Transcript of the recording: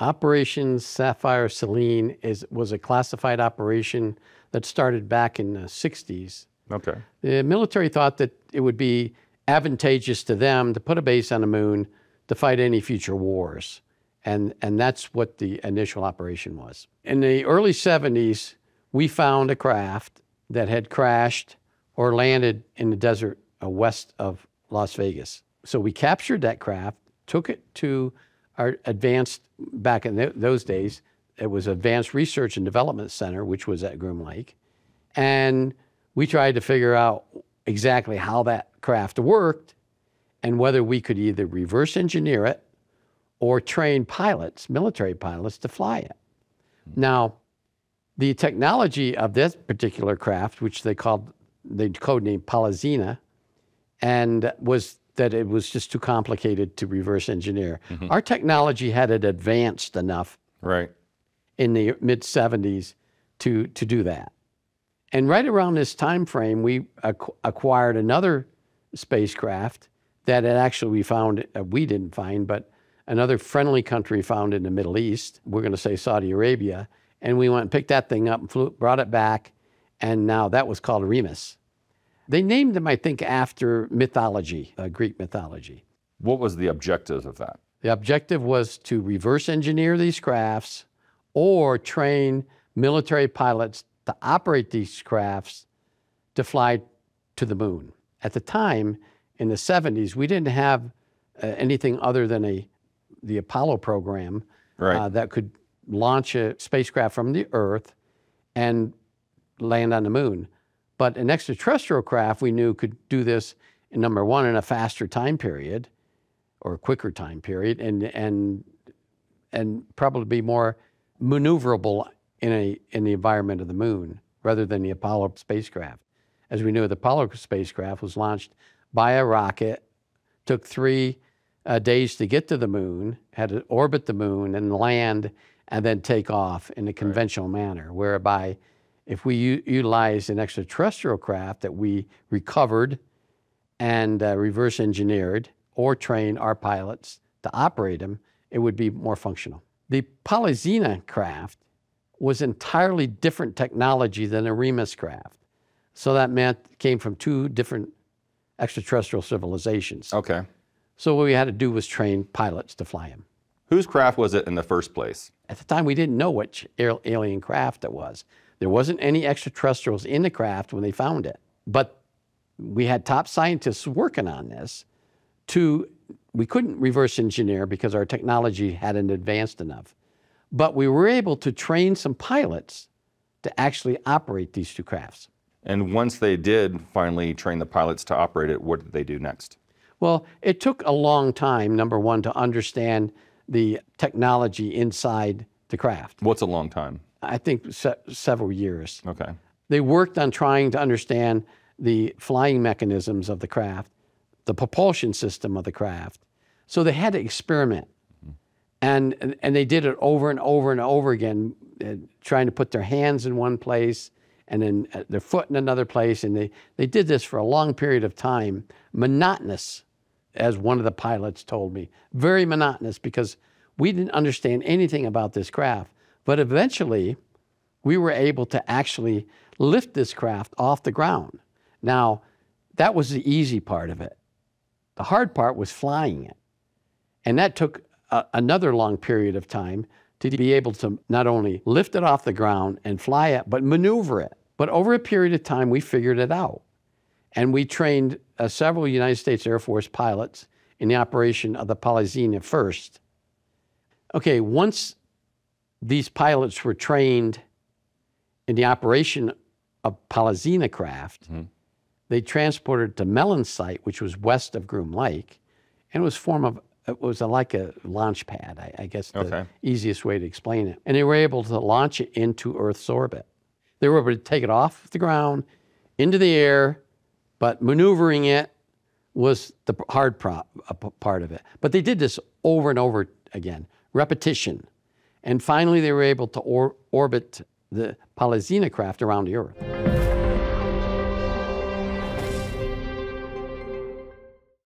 Operation Sapphire Sele was a classified operation that started back in the 60s. Okay. The military thought that it would be advantageous to them to put a base on the moon to fight any future wars. And that's what the initial operation was. In the early 70s, we found a craft that had crashed or landed in the desert west of Las Vegas. So we captured that craft, took it to our advanced, back in those days, it was Advanced Research and Development Center, which was at Groom Lake. And we tried to figure out exactly how that craft worked and whether we could either reverse engineer it or train pilots, military pilots, to fly it. Now, the technology of this particular craft, which they codenamed Polyzena, and was that it was just too complicated to reverse engineer. Mm-hmm. Our technology had it advanced enough in the mid-70s to do that. And right around this time frame, we acquired another spacecraft that we found, we didn't find, but another friendly country found in the Middle East. We're going to say Saudi Arabia. And we went and picked that thing up and brought it back, and now that was called Remus. They named them, I think, after mythology, Greek mythology. What was the objective of that? The objective was to reverse engineer these crafts or train military pilots to operate these crafts to fly to the moon. At the time, in the 70s, we didn't have anything other than the Apollo program that could launch a spacecraft from the Earth and land on the moon. But an extraterrestrial craft we knew could do this, number one, in a faster time period or a quicker time period, and probably be more maneuverable in the environment of the moon rather than the Apollo spacecraft. As we knew, the Apollo spacecraft was launched by a rocket, took 3 days to get to the moon, had to orbit the moon and land, and then take off in a conventional manner, whereby if we utilized an extraterrestrial craft that we recovered and reverse engineered or trained our pilots to operate them, it would be more functional. The Polyzena craft was entirely different technology than a Remus craft. So that meant it came from 2 different extraterrestrial civilizations. Okay. So what we had to do was train pilots to fly them. Whose craft was it in the first place? At the time, we didn't know which alien craft it was. There wasn't any extraterrestrials in the craft when they found it. But we had top scientists working on this. We couldn't reverse engineer because our technology hadn't advanced enough. But we were able to train some pilots to actually operate these 2 crafts. And once they did finally train the pilots to operate it, what did they do next? Well, it took a long time, number one, to understand the technology inside the craft. What's a long time? I think several years. Okay. They worked on trying to understand the flying mechanisms of the craft, the propulsion system of the craft. So they had to experiment. Mm-hmm. And they did it over and over and over again, trying to put their hands in one place and then their foot in another place. And they did this for a long period of time, monotonous, as one of the pilots told me. Very monotonous, because we didn't understand anything about this craft. But eventually, we were able to actually lift this craft off the ground. Now, that was the easy part of it. The hard part was flying it. And that took another long period of time to be able to not only lift it off the ground and fly it, but maneuver it. But over a period of time, we figured it out. And we trained several United States Air Force pilots in the operation of the Polyzena first. Okay, once these pilots were trained in the operation of Polyzena craft, mm-hmm. they transported to Mellon site, which was west of Groom Lake, and it was like a launch pad, I guess the easiest way to explain it. And they were able to launch it into Earth's orbit. They were able to take it off the ground, into the air, but maneuvering it was the hard part of it. But they did this over and over again, repetition. And finally, they were able to orbit the Polyzena craft around the Earth.